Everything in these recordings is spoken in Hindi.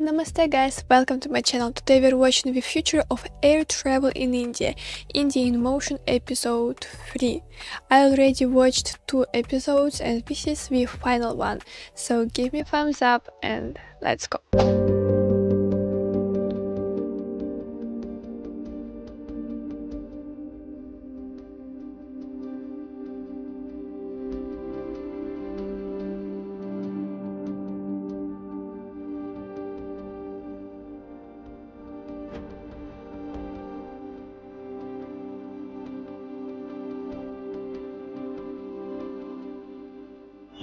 Namaste guys, welcome to my channel. Today we're watching the future of air travel in India, India in Motion episode 3. I already watched 2 episodes and this is the final one. So give me a thumbs up and let's go.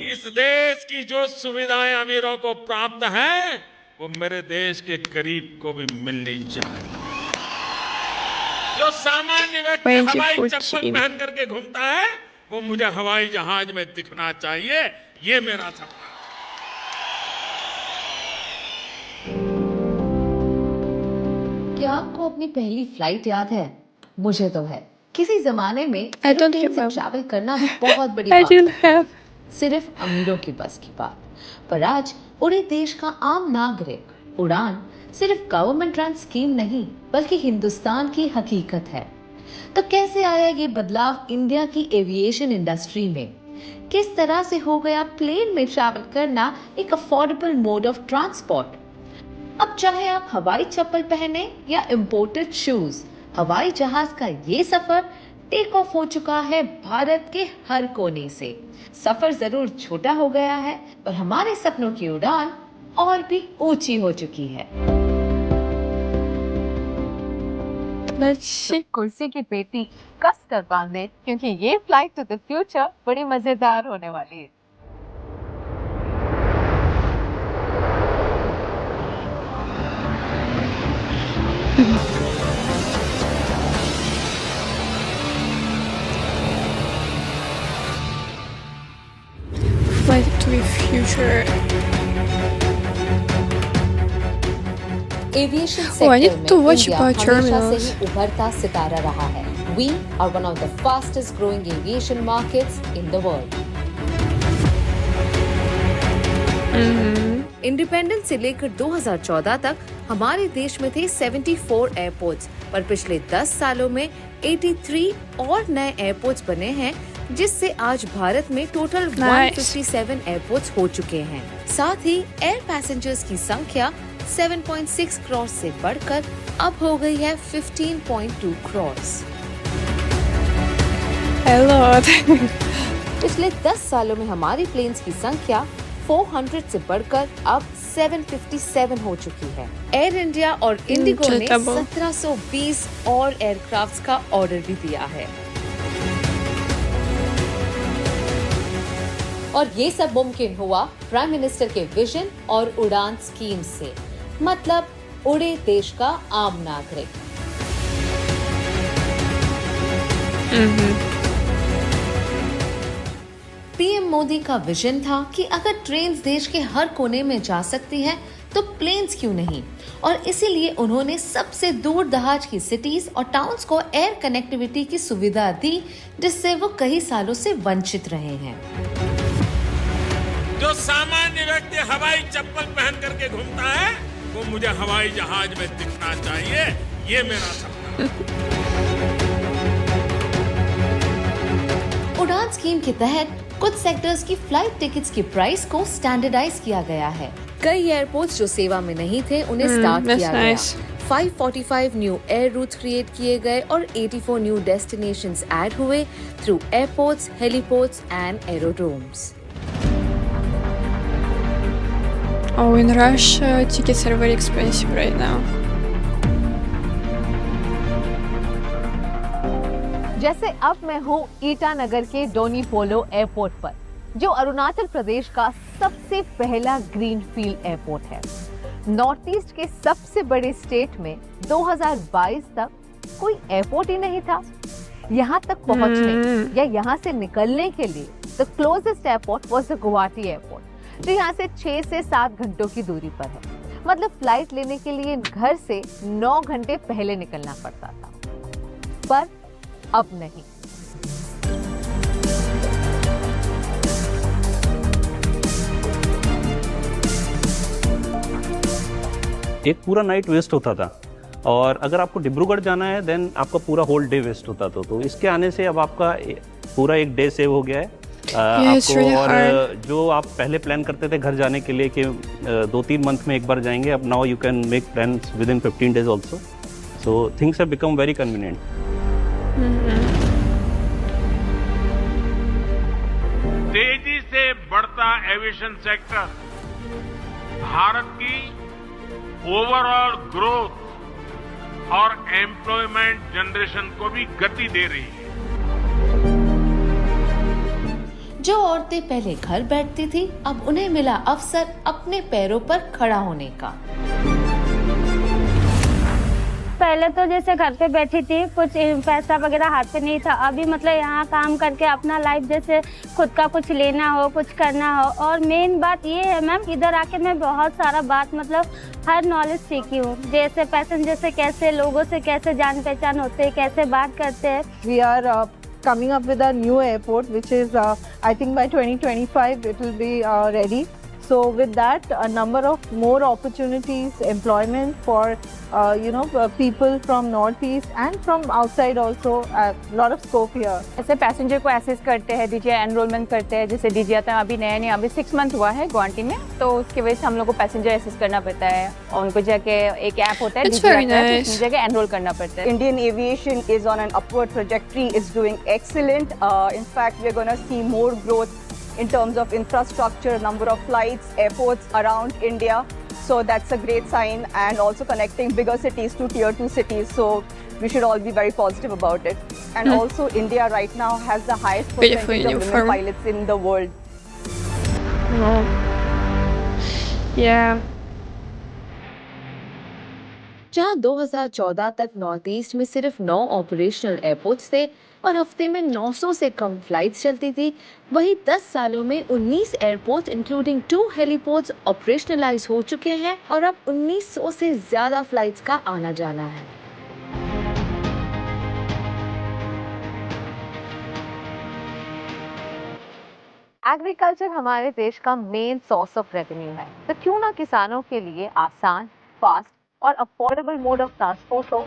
इस देश की जो सुविधाएं अमीरों को प्राप्त हैं वो मेरे देश के गरीब को भी मिलनी चाहिए। जो सामान्य व्यक्ति हवाई चप्पल पहन करके घूमता है वो मुझे हवाई जहाज में दिखना चाहिए। ये मेरा सपना है। क्या आपको अपनी पहली फ्लाइट याद है? मुझे तो है। किसी जमाने में I don't एरोप्लेन से remember. ट्रैवल करना बहुत बड़ी I बात didn't have. सिर्फ अमीरों की बस की बात। पर आज पूरे देश का आम नागरिक उड़ान सिर्फ गवर्नमेंट रन स्कीम नहीं बल्कि हिंदुस्तान की हकीकत है। तो कैसे आया ये बदलाव इंडिया की एविएशन इंडस्ट्री में? किस तरह से हो गया प्लेन में ट्रैवल करना एक अफोर्डेबल मोड ऑफ ट्रांसपोर्ट? अब चाहे आप हवाई चप्पल पहने या इम्पोर्टेड शूज, हवाई जहाज का ये सफर टेक ऑफ हो चुका है भारत के हर कोने से। सफर जरूर छोटा हो गया है पर हमारे सपनों की उड़ान और भी ऊंची हो चुकी है। Let's see. कुर्सी की पेटी कस कर बांधे क्योंकि ये फ्लाइट टू द फ्यूचर बड़ी मजेदार होने वाली है। Flight to the future. Aviation Oh, I need sector to में watch इंडिया about हमेशा terminals. से ही उभरता सितारा रहा है। We are one of the fastest growing aviation markets in the world. Independence से लेकर 2014 तक हमारे देश में थे 74 एयरपोर्ट्स, पर पिछले 10 सालों में 83 और नए एयरपोर्ट्स बने हैं, जिससे आज भारत में टोटल 157 एयरपोर्ट्स हो चुके हैं। साथ ही एयर पैसेंजर्स की संख्या 7.6 करोड़ से बढ़कर अब हो गई है 15.2 करोड़। Hello. पिछले 10 सालों में हमारी प्लेन्स की संख्या 400 से बढ़कर अब 757 हो चुकी है। एयर इंडिया और इंडिगो ने 1720 और एयरक्राफ्ट्स का ऑर्डर भी दिया है। और ये सब मुमकिन हुआ प्राइम मिनिस्टर के विजन और उड़ान स्कीम से, मतलब उड़े देश का आम नागरिक। पीएम मोदी का विजन था कि अगर ट्रेन्स देश के हर कोने में जा सकती हैं, तो प्लेन्स क्यों नहीं? और इसीलिए उन्होंने सबसे दूर दराज की सिटीज और टाउन्स को एयर कनेक्टिविटी की सुविधा दी, जिससे वो कई सालों से वंचित रहे हैं। जो सामान्य व्यक्ति हवाई चप्पल पहन करके घूमता है वो मुझे हवाई जहाज में दिखना चाहिए। ये मेरा सपना है। उड़ान स्कीम के तहत कुछ सेक्टर्स की फ्लाइट टिकट्स की प्राइस को स्टैंडर्डाइज किया गया है। कई एयरपोर्ट्स जो सेवा में नहीं थे उन्हें स्टार्ट किया गया। 545 न्यू एयर रूट्स क्रिएट किए गए और 84 न्यू डेस्टिनेशंस ऐड हुए through airports, heliports and aerodromes. Oh, in Russia, tickets are very expensive right now. जैसे अब मैं हूँ ईटानगर के डोनी पोलो एयरपोर्ट पर, जो अरुणाचल प्रदेश का सबसे पहला ग्रीनफील्ड एयरपोर्ट है। नॉर्थ ईस्ट के सबसे बड़े स्टेट में 2022 तक कोई एयरपोर्ट ही नहीं था। यहाँ तक पहुँचने या यहाँ से निकलने के लिए the closest airport was the Guwahati airport, जो यहाँ से 6 से 7 घंटों की दूरी पर है। मतलब फ्लाइट लेने के लिए घर से 9 घंटे पहले निकलना पड़ता था, पर अब नहीं। एक पूरा नाइट वेस्ट होता था, और अगर आपको डिब्रूगढ़ जाना है देन आपका पूरा होल डे वेस्ट होता था। तो इसके आने से अब आपका पूरा एक डे सेव हो गया है it's आपको। really और hard. जो आप पहले प्लान करते थे घर जाने के लिए कि 2-3 मंथ में एक बार जाएंगे, अब now you can make plans with in 15 days also. So things have become very convenient. तेजी से बढ़ता एविएशन सेक्टर भारत की ओवरऑल ग्रोथ और एम्प्लॉयमेंट जनरेशन को भी गति दे रही है। जो औरतें पहले घर बैठती थी, अब उन्हें मिला अवसर अपने पैरों पर खड़ा होने का। पहले तो जैसे घर पे बैठी थी, कुछ पैसा वगैरह हाथ पे नहीं था। अभी मतलब यहाँ काम करके अपना लाइफ जैसे खुद का कुछ लेना हो, कुछ करना हो। और मेन बात ये है मैम, इधर आके मैं बहुत सारा बात मतलब हर नॉलेज सीखी हूँ। जैसे पैसेंजर से कैसे, लोगों से कैसे जान पहचान होते हैं, कैसे बात करते हैं। We are coming up with a new airport, which is I think by 2025 it will be ready. So with that, a number of more opportunities, employment for people from Northeast and from outside also. A lot of scope here. ऐसे पैसेंजर को एसेस करते हैं, डीजीआई एनरोलमेंट करते हैं। जैसे डीजीआई आता है, अभी नया अभी 6 मंथ हुआ है गुवाहाटी में, तो उसकी वजह से हम लोग को पैसेंजर एसेस करना पड़ता है और उनको जाके एक ऐप होता है, It's very nice. उसमें जाके एनरोल करना पड़ता है। Indian aviation is on an upward trajectory. It's doing excellent. In fact, we're going to see more growth in terms of infrastructure, number of flights, airports around India. So that's a great sign, and also connecting bigger cities to tier 2 cities. So we should all be very positive about it. And also India right now has the highest Beautiful percentage of uniform. women pilots in the world. Yeah. जहां 2014 तक नॉर्थ ईस्ट में सिर्फ 9 ऑपरेशनल एयरपोर्ट्स थे और हफ्ते में 900 से कम फ्लाइट्स चलती थी, वहीं 10 सालों में 19 एयरपोर्ट्स इंक्लूडिंग 2 हेलीपोर्ट्स ऑपरेशनलाइज हो चुके हैं और अब 1900 से ज्यादा फ्लाइट्स का आना जाना है। एग्रीकल्चर हमारे देश का मेन सोर्स ऑफ रेवेन्यू है, तो क्यों ना किसानों के लिए आसान, फास्ट और अफोर्डेबल मोड ऑफ ट्रांसपोर्ट हो।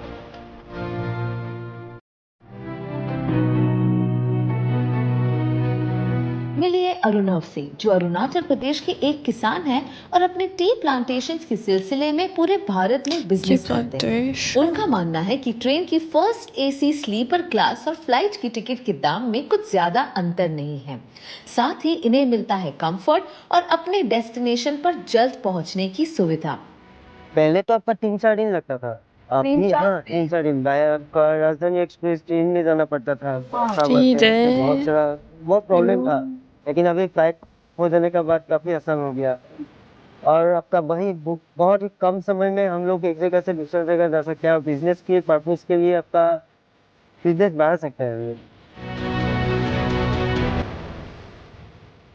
मिलिए अरुणव से, जो अरुणाचल प्रदेश के एक किसान हैं और अपने टी प्लांटेशंस के सिलसिले में पूरे भारत में बिजनेस करते हैं। उनका मानना है कि ट्रेन की फर्स्ट एसी स्लीपर क्लास और फ्लाइट की टिकट के दाम में कुछ ज्यादा अंतर नहीं है। साथ ही इन्हें मिलता है कंफर्ट और अपने डेस्टिनेशन पर जल्द पहुंचने की सुविधा। पहले तो आपका 3-4 दिन लगता था, अब भी 3-4 दिन राजधानी एक्सप्रेस ट्रेन में जाना पड़ता था, बहुत प्रॉब्लम था। लेकिन अभी फ्लाइट हो जाने के बाद काफ़ी आसान हो गया और आपका वही बहुत ही कम समय में हम लोग एक जगह से दूसरी जगह जा सकते हैं और बिजनेस के पर्पज़ के लिए आपका बिजनेस बढ़ा सकते हैं।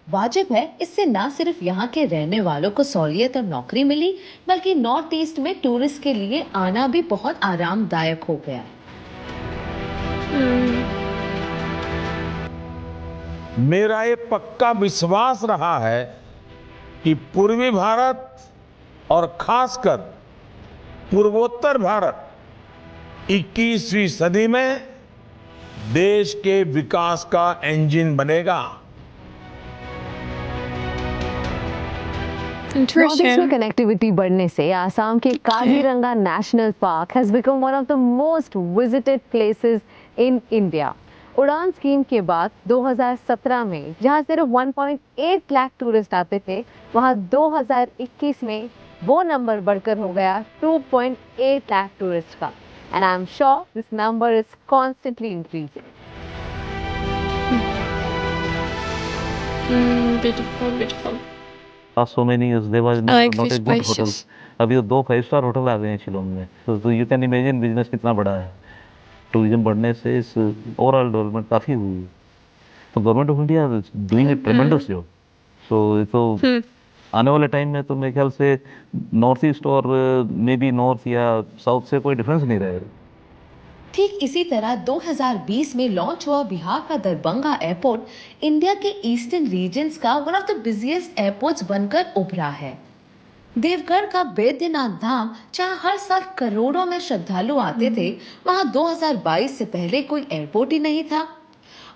वाजिब है, इससे ना सिर्फ यहाँ के रहने वालों को सहूलियत और नौकरी मिली, बल्कि नॉर्थ ईस्ट में टूरिस्ट के लिए आना भी बहुत आरामदायक हो गया है। मेरा ये पक्का विश्वास रहा है कि पूर्वी भारत और खासकर पूर्वोत्तर भारत 21वीं सदी में देश के विकास का इंजन बनेगा। नॉर्थ ईस्ट में कनेक्टिविटी बढ़ने से आसाम के Kaziranga national park has become one of the most visited places in India. उड़ान स्कीम के बाद 2017 में जहां सिर्फ 1.8 लाख टूरिस्ट आते थे, वहां 2021 में वो नंबर बढ़कर हो गया 2.8 लाख टूरिस्ट का। And I am sure this number is constantly increasing. Beautiful. Last so many years there was I like not these a good hotel. places. अभी तो 2 5-स्टार होटल आ गए हैं शिलोंग में। तो यू कैन इमेजिन बिजनेस कितना बड़ा है। टूरिज्म बढ़ने से इस ओवरऑल डेवलपमेंट काफ़ी हुई है। तो government of India is doing a ट्रेमेंडस job. तो आने वाले टाइम में तो मेरे ख्याल से नॉर्थ ईस्ट और मे बी नॉर्थ या साउथ से कोई डिफरेंस नहीं रहेगा। ठीक इसी तरह 2020 में लॉन्च हुआ बिहार का दरभंगा एयरपोर्ट इंडिया के ईस्टर्न रीजन्स का one of the busiest airports बनकर उभरा है। देवघर का बैद्यनाथ धाम, जहां हर साल करोड़ों में श्रद्धालु आते थे, वहां 2022 से पहले कोई एयरपोर्ट ही नहीं था।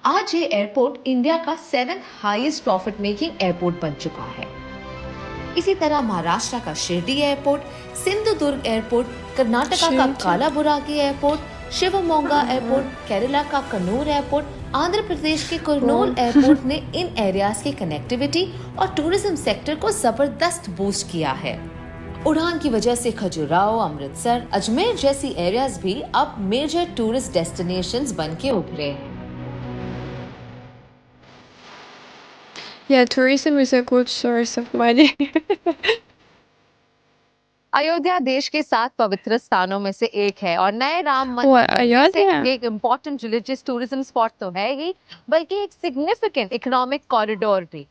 आज ये एयरपोर्ट इंडिया का 7th highest profit making airport बन चुका है। इसी तरह महाराष्ट्र का शिरडी एयरपोर्ट, सिंधुदुर्ग एयरपोर्ट, कर्नाटका का कालाबुरागी एयरपोर्ट, शिवमोगा एयरपोर्ट, केरला का कन्नूर एयरपोर्ट, आंध्र प्रदेश के कुर्नूल एयरपोर्ट ने इन एरियाज की कनेक्टिविटी और टूरिज्म सेक्टर को जबरदस्त बूस्ट किया है। उड़ान की वजह से खजुराहो, अमृतसर, अजमेर जैसी एरियाज भी अब मेजर टूरिस्ट डेस्टिनेशंस बन के उभरे हैं। Yeah, tourism is a good source of money. Ayodhya देश के 7 पवित्र स्थानों में से एक है और नए राम What, मंदिर से Ayodhya? एक इम्पोर्टेंट रिलीजियस टूरिज्म स्पॉट तो है ही, बल्कि एक सिग्निफिकेंट इकोनॉमिक कॉरिडोर भी।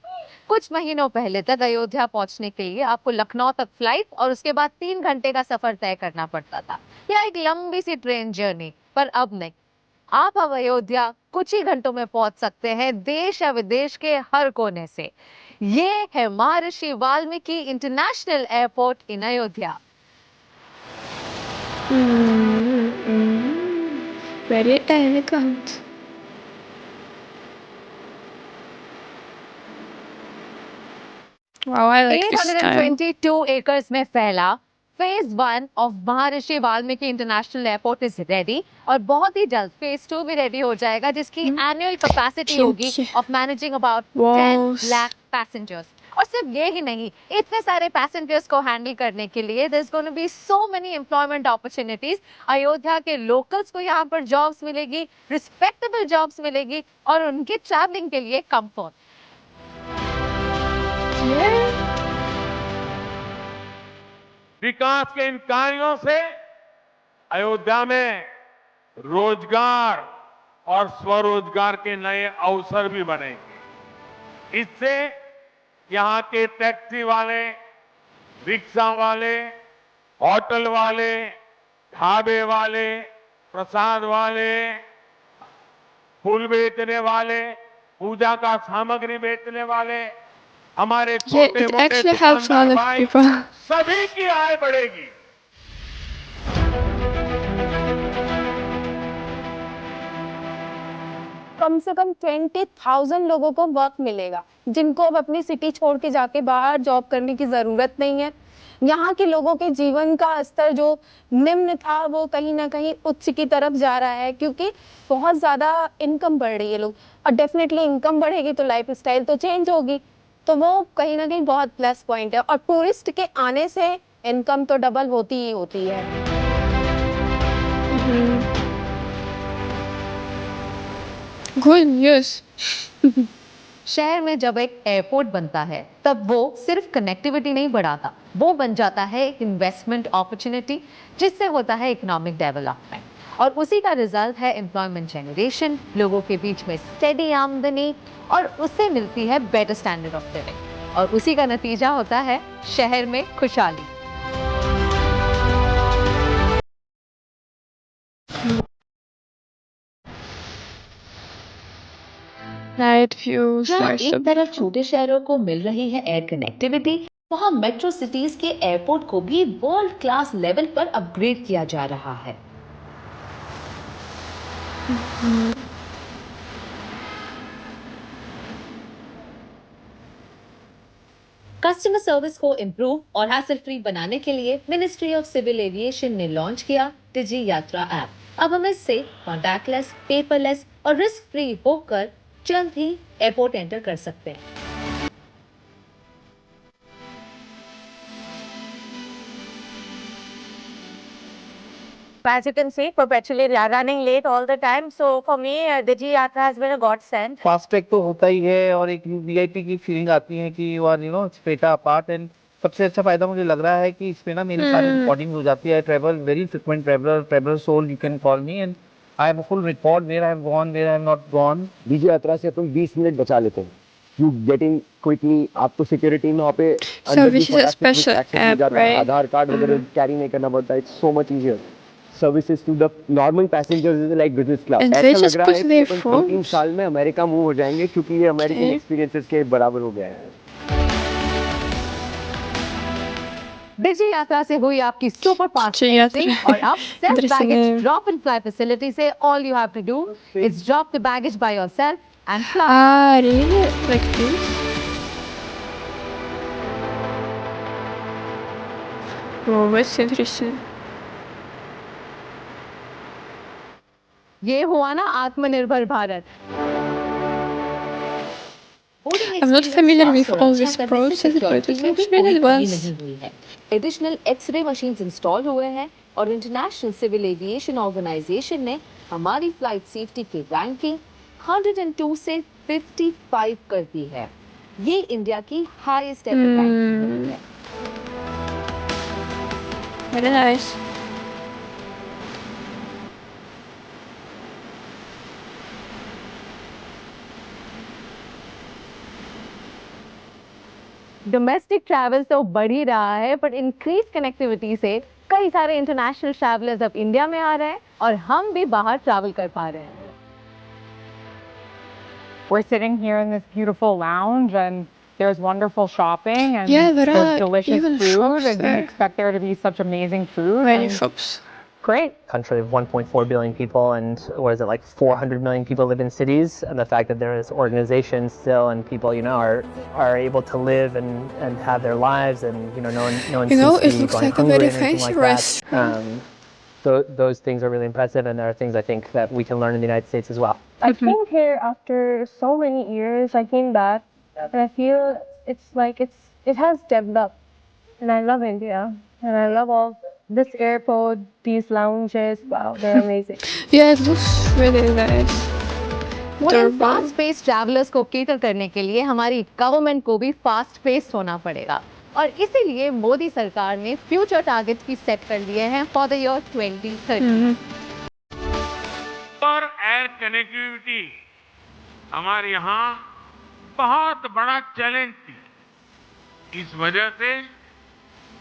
कुछ महीनों पहले तक अयोध्या पहुंचने के लिए आपको लखनऊ तक फ्लाइट और उसके बाद 3 घंटे का सफर तय करना पड़ता था, या एक लंबी सी ट्रेन जर्नी। पर अब नहीं, आप अब अयोध्या कुछ ही घंटों में पहुंच सकते हैं, देश या विदेश के हर कोने से। ये है महर्षि Valmiki international airport in Ayodhya. Very elegant. Wow, I like this style. 822 acres में फैला phase 1 of Maharshi Valmiki international airport is ready और बहुत ही जल्द फेज 2 भी रेडी हो जाएगा, जिसकी एनुअल कैपेसिटी होगी of managing about 10 lakh passengers. और सिर्फ ये ही नहीं, इतने सारे पैसेंजर्स को हैंडल करने के लिए there is gonna be so many employment opportunities. Ayodhya के लोकल्स को यहाँ पर जॉब्स मिलेगी, रिस्पेक्टेबल जॉब्स मिलेगी और उनके ट्रैवलिंग के लिए कंफर्ट। विकास के इन कार्यों से अयोध्या में रोजगार और स्वरोजगार के नए अवसर भी बनेंगे। इससे यहाँ के टैक्सी वाले, रिक्शा वाले, होटल वाले, ढाबे वाले, प्रसाद वाले, फूल बेचने वाले, पूजा का सामग्री बेचने वाले, हमारे छोटे it मोटे actually helps a lot दुकानदार of भाई, people. सभी की आय बढ़ेगी। कम से कम 20,000 लोगों को वर्क मिलेगा, जिनको अब अपनी सिटी छोड़ के जाके बाहर जॉब करने की ज़रूरत नहीं है। यहाँ के लोगों के जीवन का स्तर जो निम्न था वो कहीं ना कहीं उच्च की तरफ जा रहा है, क्योंकि बहुत ज़्यादा इनकम बढ़ रही है लोग, और डेफिनेटली इनकम बढ़ेगी तो लाइफ स्टाइल तो चेंज होगी, तो वो कहीं ना कहीं बहुत प्लस पॉइंट है। और टूरिस्ट के आने से इनकम तो डबल होती ही होती है। Good news. शहर में जब एक एयरपोर्ट बनता है तब वो सिर्फ कनेक्टिविटी नहीं बढ़ाता, वो बन जाता है एक इन्वेस्टमेंट अपॉर्चुनिटी, जिससे होता है इकोनॉमिक डेवलपमेंट, और उसी का रिजल्ट है एम्प्लॉयमेंट जनरेशन, लोगों के बीच में स्टेडी आमदनी, और उससे मिलती है बेटर स्टैंडर्ड ऑफ लिविंग, और उसी का नतीजा होता है शहर में खुशहाली। Night views जहाँ are so एक तरफ छोटे शहरों को मिल रही है एयर कनेक्टिविटी, वहाँ मेट्रो सिटीज के एयरपोर्ट को भी वर्ल्ड क्लास लेवल पर अपग्रेड किया जा रहा है। कस्टमर सर्विस को इम्प्रूव और हैसल फ्री बनाने के लिए मिनिस्ट्री ऑफ सिविल एविएशन ने लॉन्च किया डिजी यात्रा ऐप। अब हम इससे कॉन्टैक्टलेस, पेपरलेस और रिस्क फ्री होकर जल्द ही एयरपोर्ट एंटर कर सकते हैं। As you can see, perpetually running late all the time. So for me, Digi Yatra has been a godsend. Fast track तो होता ही है और एक वीआईपी की फीलिंग आती है कि you are split apart. And सबसे अच्छा फायदा मुझे लग रहा है कि इसमें ना मेरी सारी रिकॉर्डिंग हो जाती है। Travel very frequent traveller soul, you can call me and I have a full record where I have gone, where I have not gone. Digi Yatra से तुम 20 मिनट बचा लेते हो, यू गेटिंग क्विकली। आप तो सिक्योरिटी में वहाँ पे which is a special app, right? Aadhaar card वगैरह कैरी नहीं करना पड़ता, it's so much easier. Services to the normal passengers is like business class. And ऐसा they लग just रहा put है their कि 3 phones. साल में अमेरिका मूव हो जाएंगे, क्योंकि ये अमेरिकन Okay. एक्सपीरियंसेस के बराबर हो गया है। डिजी यात्रा से हुई आपकी सुपर फास्ट डिजी यात्रा। एंट्री और अब self Interesting baggage name. Drop and fly facility से all you have to do is drop the baggage by yourself and fly. Ah, really? Like this? Oh, that's interesting. ये हुआ ना आत्मनिर्भर Bharat. I'm not familiar with all this process, but it looks really advanced. Additional x ray machines install हुए हैं और इंटरनेशनल सिविल एविएशन ऑर्गेनाइजेशन ने हमारी फ्लाइट सेफ्टी की रैंकिंग 102 से 55 कर दी है. ये इंडिया की हाईएस्ट एवर रैंकिंग है. Very nice. डोमेस्टिक ट्रैवल तो बढ़ ही रहा है, बट इंक्रीज कनेक्टिविटी से कई सारे इंटरनेशनल ट्रैवलर्स अब इंडिया में आ रहे हैं और हम भी बाहर ट्रैवल कर पा रहे हैं. We're sitting here in this beautiful lounge and there's wonderful shopping and Yeah, there there's are delicious even food. shops I didn't there. expect there to be such amazing food. Many and shops. Great. Country of 1.4 billion people, and what is it, like 400 million people live in cities, and the fact that there is organizations still and people, you know, are able to live and have their lives, and you know, no one You know, seems to it be looks going like a hungry very and anything fancy like that. restaurant. Those things are really impressive, and there are things I think that we can learn in the United States as well. I came here after so many years. I came back, and I feel it's like it has developed, and I love India, and I love all this airport, these lounges. Wow, they're amazing. Yeah, it looks really nice. Fast pace travellers को केटर करने के लिए हमारी गवर्नमेंट को भी फास्ट पेस होना पड़ेगा और इसीलिए मोदी सरकार ने फ्यूचर टारगेट्स भी सेट कर दिए हैं फॉर द ईयर 2030. और एयर कनेक्टिविटी हमारे यहाँ बहुत बड़ा चैलेंज थी. इस वजह से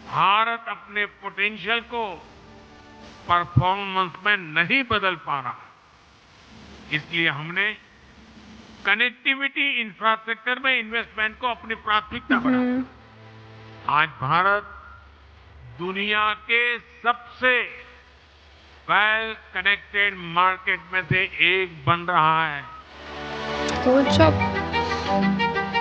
भारत अपने पोटेंशियल को परफॉर्मेंस में नहीं बदल पा रहा. इसलिए हमने कनेक्टिविटी इंफ्रास्ट्रक्चर में इन्वेस्टमेंट को अपनी प्राथमिकता बनाई. आज भारत दुनिया के सबसे वेल कनेक्टेड मार्केट में से एक बन रहा है. Good job.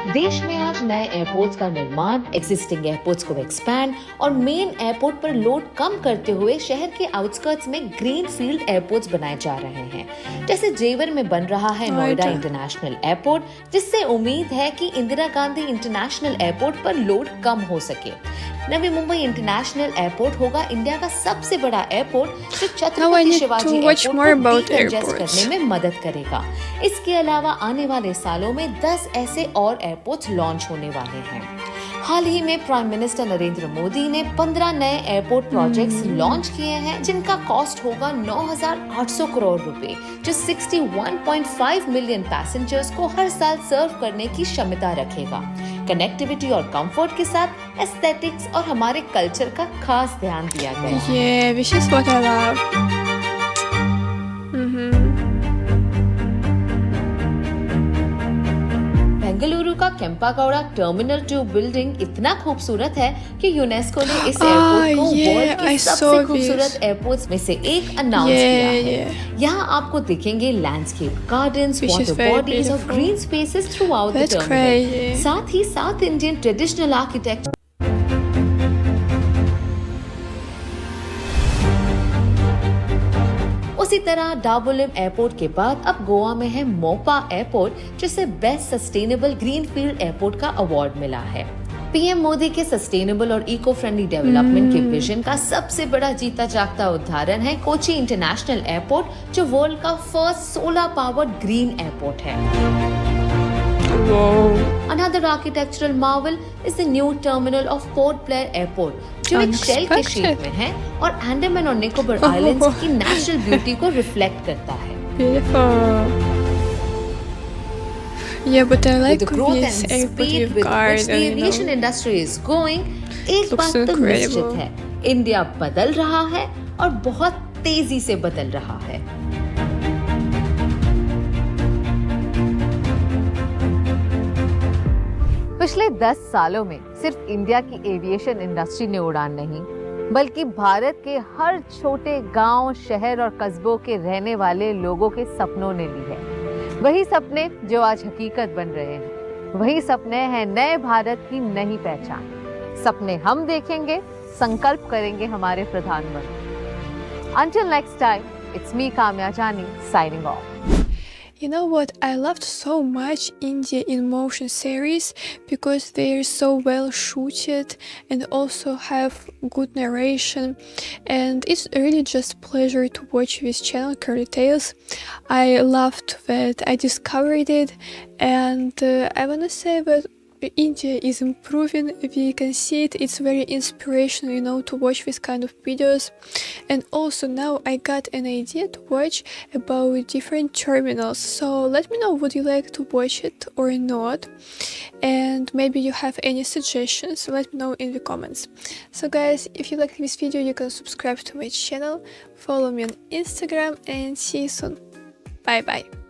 देश में आज नए एयरपोर्ट्स का निर्माण, एग्जिस्टिंग एयरपोर्ट्स को एक्सपैंड और मेन एयरपोर्ट पर लोड कम करते हुए शहर के आउटस्कर्ट्स में ग्रीन फील्ड एयरपोर्ट्स बनाए जा रहे हैं. जैसे जेवर में बन रहा है नोएडा इंटरनेशनल एयरपोर्ट, जिससे उम्मीद है कि इंदिरा गांधी इंटरनेशनल एयरपोर्ट पर लोड कम हो सके. नवी मुंबई इंटरनेशनल एयरपोर्ट होगा इंडिया का सबसे बड़ा एयरपोर्ट जो छत्रपति शिवाजी एयरपोर्ट को डीकंजेस्ट करने में मदद करेगा. इसके अलावा आने वाले सालों में 10 ऐसे और एयरपोर्ट्स लॉन्च होने वाले हैं. हाल ही में प्राइम मिनिस्टर नरेंद्र मोदी ने 15 नए एयरपोर्ट प्रोजेक्ट्स लॉन्च किए हैं जिनका कॉस्ट होगा 9,800 करोड़ रुपए, जो 61.5 मिलियन पैसेंजर्स को हर साल सर्व करने की क्षमता रखेगा. कनेक्टिविटी और कंफर्ट के साथ एस्थेटिक्स और हमारे कल्चर का खास ध्यान दिया गया है. Yeah, which is what I love. Bengaluru का केम्पागौड़ा टर्मिनल 2 बिल्डिंग इतना खूबसूरत है कि यूनेस्को ने इस एयरपोर्ट को वर्ल्ड के सबसे खूबसूरत एयरपोर्ट्स में से एक अनाउंस किया है. यहाँ आपको दिखेंगे लैंडस्केप गार्डन्स, वाटर बॉडीज और green spaces through out the terminal. साथ ही साउथ इंडियन ट्रेडिशनल आर्किटेक्चर उसी तरह डाबोलिम एयरपोर्ट के बाद अब गोवा में है मोपा एयरपोर्ट, जिसे बेस्ट सस्टेनेबल ग्रीनफील्ड एयरपोर्ट का अवार्ड मिला है. पीएम मोदी के सस्टेनेबल और इको फ्रेंडली डेवलपमेंट के विजन का सबसे बड़ा जीता जागता उदाहरण है कोची इंटरनेशनल एयरपोर्ट, जो वर्ल्ड का first solar powered green airport है. Another architectural marvel is the new terminal of Port Blair Airport, जो एक शेल के शेप में है और अंडमान और निकोबार आइलैंड्स की नेचुरल ब्यूटी को रिफ्लेक्ट करता है. Beautiful. Yeah, but I like With the growth this and airport speed you've with got, which the you know. aviation industry is going, एक Looks बात तो incredible. निश्चित है, इंडिया बदल रहा है और बहुत तेजी से बदल रहा है. पिछले 10 सालों में सिर्फ इंडिया की एविएशन इंडस्ट्री ने उड़ान नहीं, बल्कि भारत के हर छोटे गांव, शहर और कस्बों के रहने वाले लोगों के सपनों ने ली है। वही सपने जो आज हकीकत बन रहे हैं, वही सपने हैं नए भारत की नई पहचान। सपने हम देखेंगे, संकल्प करेंगे हमारे प्रधानमंत्री। Until next time, it's me Kamya Jani signing off. You know what? I loved so much India in Motion series because they're so well shooted and also have good narration, and it's really just pleasure to watch this channel, Curly Tales. I loved that I discovered it, and I wanna say that India is improving. We can see it. It's very inspirational, you know, to watch this kind of videos. And also now I got an idea to watch about different terminals. So let me know, would you like to watch it or not? And maybe you have any suggestions, let me know in the comments. So guys, if you like this video, you can subscribe to my channel, follow me on Instagram, and see you soon. Bye bye.